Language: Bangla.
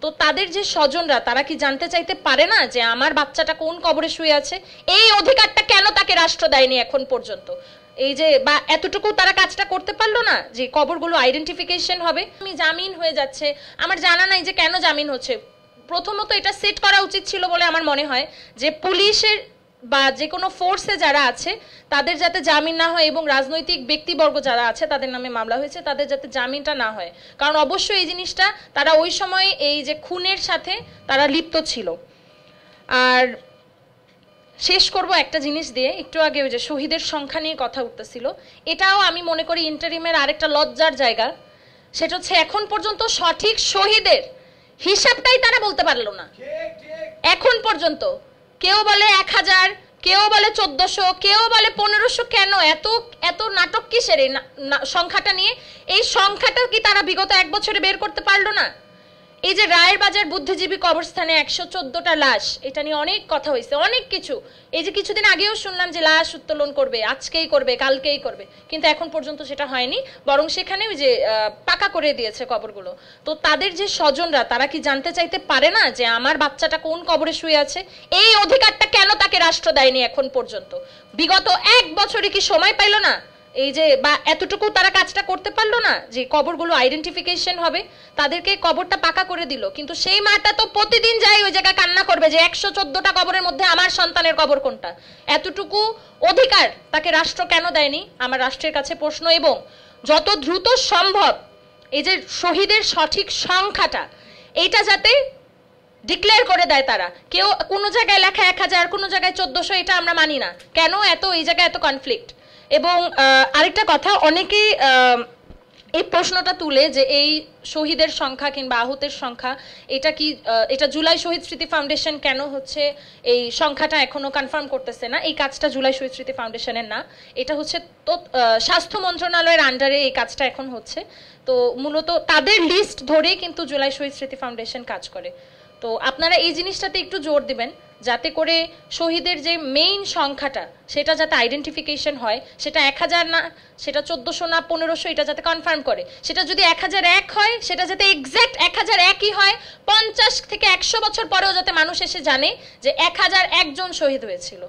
তো তাদের যে স্বজনরা তারা কি জানতে চাইতে পারে না যে আমার বাচ্চাটা কোন কবরে শুয়ে আছে? এই অধিকারটা কেন তাকে রাষ্ট্র দেয়নি এখন পর্যন্ত? এই যে বা এতটুকু তারা কাজটা করতে পারলো না যে কবরগুলো আইডেন্টিফিকেশন হবে। আমি জামিন হয়ে যাচ্ছে, আমার জানা নাই যে কেন জামিন হচ্ছে। প্রথমত এটা সেট করা উচিত ছিল বলে আমার মনে হয় যে পুলিশের বা যে কোনো ফোর্সে যারা আছে তাদের যাতে জামিন না হয়, এবং রাজনৈতিক ব্যক্তিবর্গ যারা আছে তাদের নামে মামলা হয়েছে তাদের যাতে জামিনটা না হয়, কারণ অবশ্যই এই জিনিসটা তারা ওই সময় এই যে খুনের সাথে তারা লিপ্ত ছিল। আর শেষ করব একটা জিনিস দিয়ে, একটু আগে ওই যে শহীদের সংখ্যা নিয়ে কথা উঠতেছিল, এটাও আমি মনে করি ইন্টারিমের আরেকটা লজ্জার জায়গা। সেটা হচ্ছে এখন পর্যন্ত সঠিক শহীদের হিসাবটাই তারা বলতে পারলো না। এখন পর্যন্ত কেউ বলে 1000, কেউ বলে 1400, কেউ বলে 1500। কেন এত এত নাটক কিসের এই সংখ্যাটা নিয়ে? এই সংখ্যাটা কি তারা বিগত 1 বছরে বের করতে পারলো না? এই যে রায়ের বাজার বুদ্ধিজীবী কবরস্থানে 114টা লাশ, এটা নিয়ে অনেক কথা হয়েছে, অনেক কিছু। এই যে কিছুদিন আগেও শুনলাম যে লাশ উত্তোলন করবে, আজকেই করবে, কালকেই করবে, কিন্তু এখন পর্যন্ত সেটা হয়নি, বরং সেখানে ওই যে পাকা করে দিয়েছে কবরগুলো। তো তাদের যে স্বজনরা তারা কি জানতে চাইতে পারে না যে আমার বাচ্চাটা কোন কবরে শুয়ে আছে? এই অধিকারটা কেন তাকে রাষ্ট্র দেয়নি এখন পর্যন্ত? বিগত 1 বছরে কি সময় পাইলো না? এই যে বা এতটুকু তারা কাজটা করতে পারলো না যে কবরগুলো আইডেন্টিফিকেশন হবে, তাদেরকে কবরটা পাকা করে দিল, কিন্তু সেই মাটা তো প্রতিদিন যায় ওই জায়গায় কান্না করবে যে 114টা কবরের মধ্যে আমার সন্তানের কবর কোনটা। এতটুকু অধিকার তাকে রাষ্ট্র কেন দেয়নি আমার রাষ্ট্রের কাছে প্রশ্ন। এবং যত দ্রুত সম্ভব এই যে শহীদের সঠিক সংখ্যাটা এইটা যাতে ডিক্লেয়ার করে দেয় তারা। কেউ কোনো জায়গায় লেখা 1000, কোনো জায়গায় 1400, এটা আমরা মানি না। কেন এত এই জায়গায় এত কনফ্লিক্ট? এবং আরেকটা কথা, অনেকেই এই প্রশ্নটা তুলে যে এই শহীদের সংখ্যা কিংবা আহতের সংখ্যা এটা কি এটা জুলাই শহীদ স্মৃতি ফাউন্ডেশন কেন হচ্ছে এই সংখ্যাটা এখনো কনফার্ম করতেছে না? এই কাজটা জুলাই শহীদ স্মৃতি ফাউন্ডেশনের না, এটা হচ্ছে তো স্বাস্থ্য মন্ত্রণালয়ের আন্ডারে এই কাজটা এখন হচ্ছে। তো মূলত তাদের লিস্ট ধরেই কিন্তু জুলাই শহীদ স্মৃতি ফাউন্ডেশন কাজ করে। তো আপনারা এই জিনিসটাতে একটু জোর দিবেন যাতে করে শহীদের যে মেইন সংখ্যাটা সেটা যাতে আইডেন্টিফিকেশন হয়, সেটা 1000 না, সেটা 1400 না, 1500, এটা যাতে কনফার্ম করে। সেটা যদি 1001 হয় সেটা যাতে এক্স্যাক্ট 1001ই হয়, 50 থেকে 100 বছর পরেও যাতে মানুষ এসে জানে যে 1001 জন শহীদ হয়েছিল।